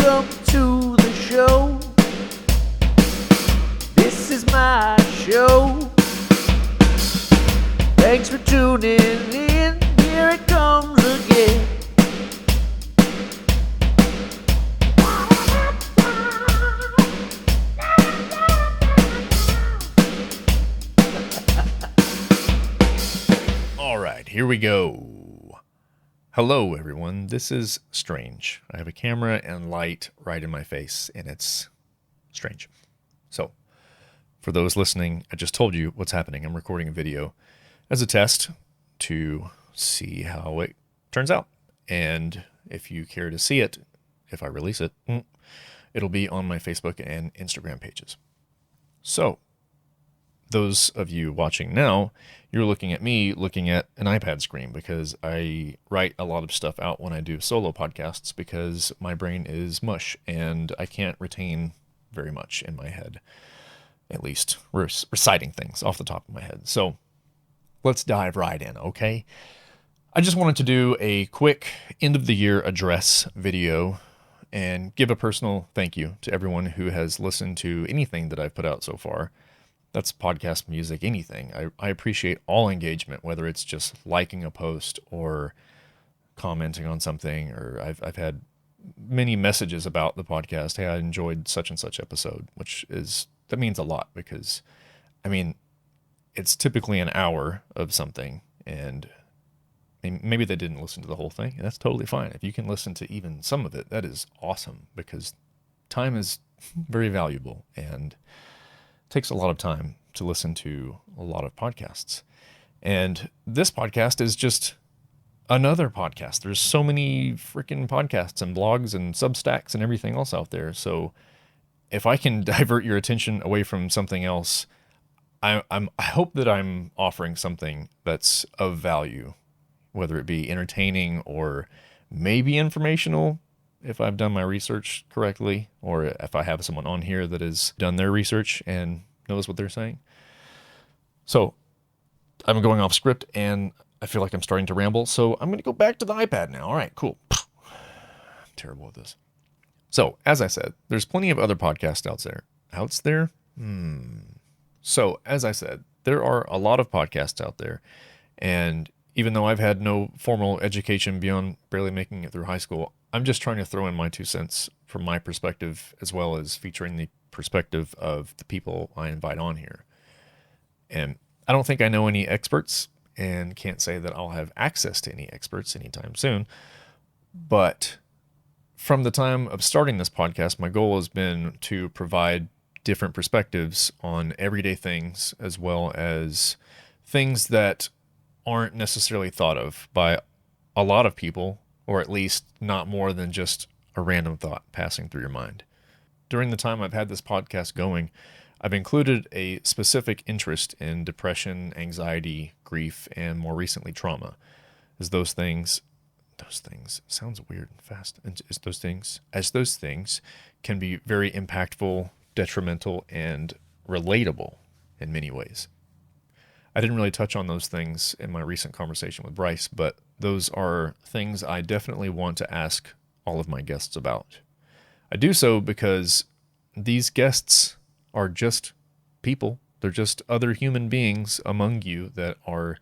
Welcome to the show. This is my show. Thanks for tuning in. Here it comes again. All right, here we go. Hello, everyone. This is strange. I have a camera and light right in my face, and it's strange. So, for those listening, I just told you what's happening. I'm recording a video as a test to see how it turns out. And if you care to see it, if I release it, it'll be on my Facebook and Instagram pages. So, those of you watching now, you're looking at me looking at an iPad screen because I write a lot of stuff out when I do solo podcasts because my brain is mush and I can't retain very much in my head, at least reciting things off the top of my head. So let's dive right in, okay? I just wanted to do a quick end of the year address video and give a personal thank you to everyone who has listened to anything that I've put out so far. That's podcast, music, anything. I appreciate all engagement, whether it's just liking a post or commenting on something, or I've had many messages about the podcast. Hey, I enjoyed such and such episode, that means a lot because, I mean, it's typically an hour of something, and maybe they didn't listen to the whole thing, and that's totally fine. If you can listen to even some of it, that is awesome because time is very valuable and takes a lot of time to listen to a lot of podcasts. And this podcast is just another podcast. There's so many freaking podcasts and blogs and Substacks and everything else out there. So if I can divert your attention away from something else, I hope that I'm offering something that's of value, whether it be entertaining or maybe informational, if I've done my research correctly, or if I have someone on here that has done their research and knows what they're saying. So I'm going off script and I feel like I'm starting to ramble. So I'm going to go back to the iPad now. All right, cool. I'm terrible at this. So as I said, there's plenty of other podcasts out there. So as I said, there are a lot of podcasts out there. And even though I've had no formal education beyond barely making it through high school, I'm just trying to throw in my 2 cents from my perspective, as well as featuring the perspective of the people I invite on here. And I don't think I know any experts and can't say that I'll have access to any experts anytime soon. But from the time of starting this podcast, my goal has been to provide different perspectives on everyday things, as well as things that aren't necessarily thought of by a lot of people, or at least not more than just a random thought passing through your mind. During the time I've had this podcast going, I've included a specific interest in depression, anxiety, grief, and more recently trauma, as those things sounds weird and fast, and as those things can be very impactful, detrimental, and relatable in many ways. I didn't really touch on those things in my recent conversation with Bryce, but those are things I definitely want to ask all of my guests about. I do so because these guests are just people. They're just other human beings among you that are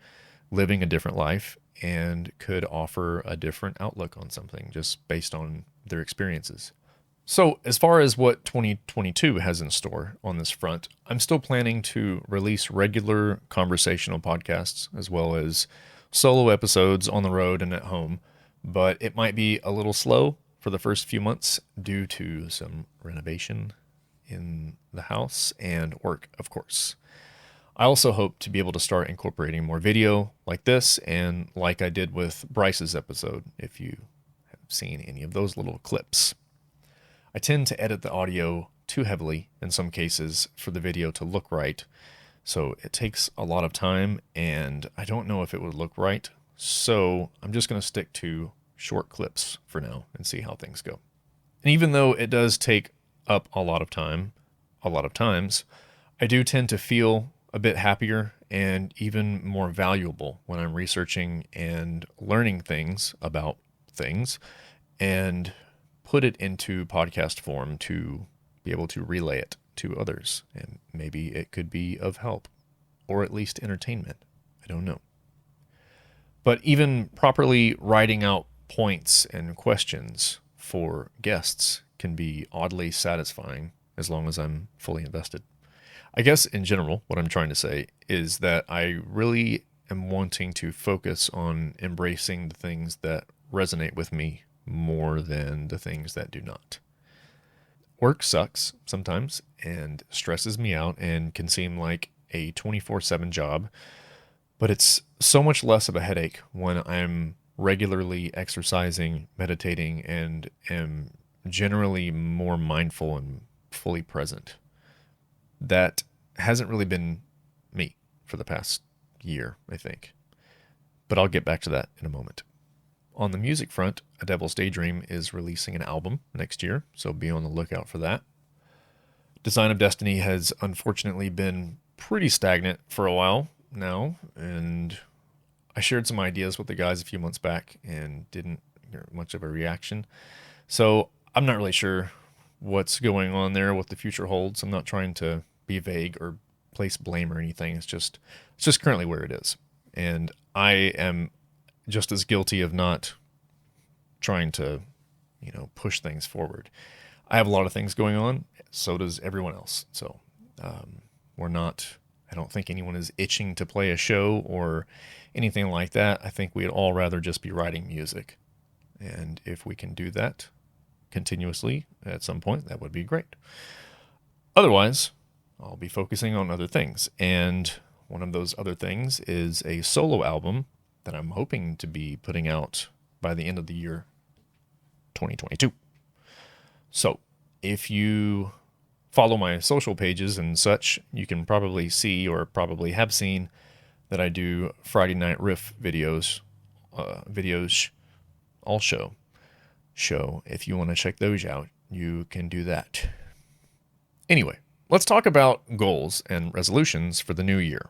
living a different life and could offer a different outlook on something just based on their experiences. So as far as what 2022 has in store on this front, I'm still planning to release regular conversational podcasts as well as solo episodes on the road and at home, but it might be a little slow for the first few months due to some renovation in the house and work, of course. I also hope to be able to start incorporating more video like this and like I did with Bryce's episode, if you have seen any of those little clips. I tend to edit the audio too heavily in some cases for the video to look right, so it takes a lot of time and I don't know if it would look right, so I'm just going to stick to short clips for now and see how things go. And even though it does take up a lot of time, a lot of times, I do tend to feel a bit happier and even more valuable when I'm researching and learning things about things and put it into podcast form to be able to relay it to others. And maybe it could be of help, or at least entertainment. I don't know. But even properly writing out points and questions for guests can be oddly satisfying as long as I'm fully invested. I guess in general, what I'm trying to say is that I really am wanting to focus on embracing the things that resonate with me more than the things that do not. Work sucks sometimes and stresses me out and can seem like a 24/7 job, but it's so much less of a headache when I'm regularly exercising, meditating, and am generally more mindful and fully present. That hasn't really been me for the past year, I think. But I'll get back to that in a moment. On the music front, A Devil's Daydream is releasing an album next year, so be on the lookout for that. Design of Destiny has unfortunately been pretty stagnant for a while now, and I shared some ideas with the guys a few months back and didn't get much of a reaction. So I'm not really sure what's going on there, what the future holds. I'm not trying to be vague or place blame or anything. It's just currently where it is. And I am just as guilty of not trying to, push things forward. I have a lot of things going on. So does everyone else. So I don't think anyone is itching to play a show or anything like that. I think we'd all rather just be writing music. And if we can do that continuously at some point, that would be great. Otherwise, I'll be focusing on other things. And one of those other things is a solo album that I'm hoping to be putting out by the end of the year 2022. So if you follow my social pages and such, you can probably see or probably have seen that I do Friday night riff videos, all show. If you want to check those out, you can do that. Anyway, let's talk about goals and resolutions for the new year.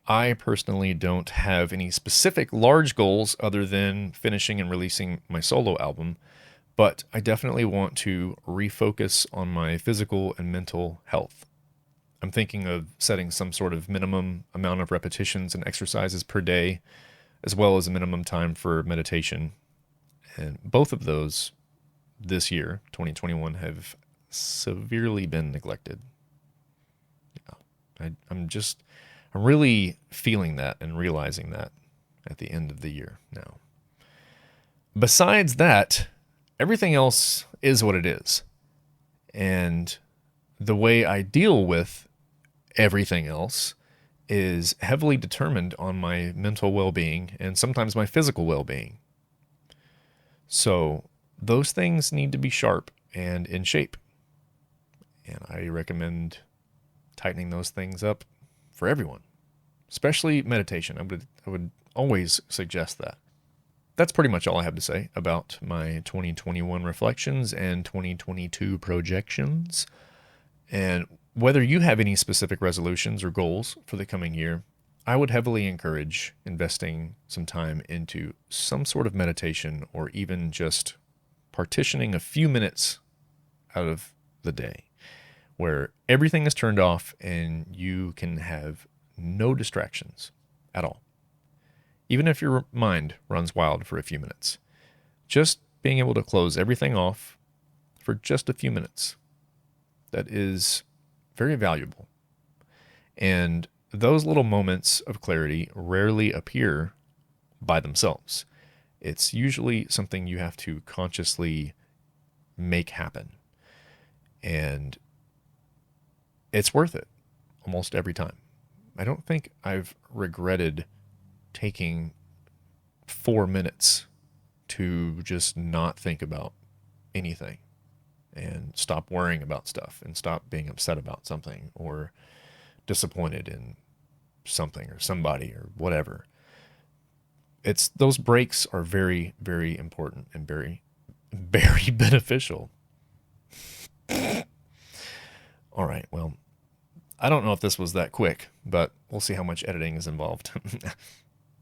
I personally don't have any specific large goals other than finishing and releasing my solo album, but I definitely want to refocus on my physical and mental health. I'm thinking of setting some sort of minimum amount of repetitions and exercises per day, as well as a minimum time for meditation. And both of those this year, 2021, have severely been neglected. Yeah, I'm really feeling that and realizing that at the end of the year now. Besides that, everything else is what it is. And the way I deal with everything else is heavily determined on my mental well-being and sometimes my physical well-being. So those things need to be sharp and in shape. And I recommend tightening those things up for everyone, especially meditation. I would always suggest that. That's pretty much all I have to say about my 2021 reflections and 2022 projections. And whether you have any specific resolutions or goals for the coming year, I would heavily encourage investing some time into some sort of meditation or even just partitioning a few minutes out of the day where everything is turned off and you can have no distractions at all. Even if your mind runs wild for a few minutes, just being able to close everything off for just a few minutes, that is very valuable. And those little moments of clarity rarely appear by themselves. It's usually something you have to consciously make happen. And it's worth it almost every time. I don't think I've regretted taking 4 minutes to just not think about anything and stop worrying about stuff and stop being upset about something or disappointed in something or somebody or whatever. Those breaks are very, very important and very, very beneficial. All right, well, I don't know if this was that quick, but we'll see how much editing is involved.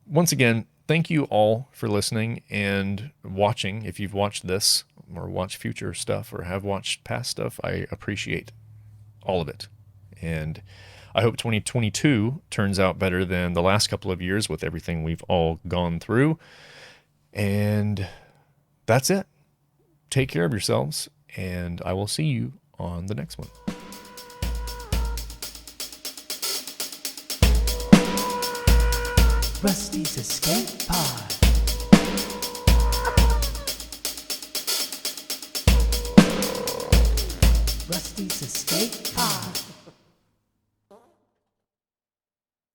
Once again, thank you all for listening and watching. If you've watched this or watch future stuff or have watched past stuff, I appreciate all of it. And I hope 2022 turns out better than the last couple of years with everything we've all gone through. And that's it. Take care of yourselves, and I will see you on the next one. Rusty's Escape Pod. Rusty's Escape Pod.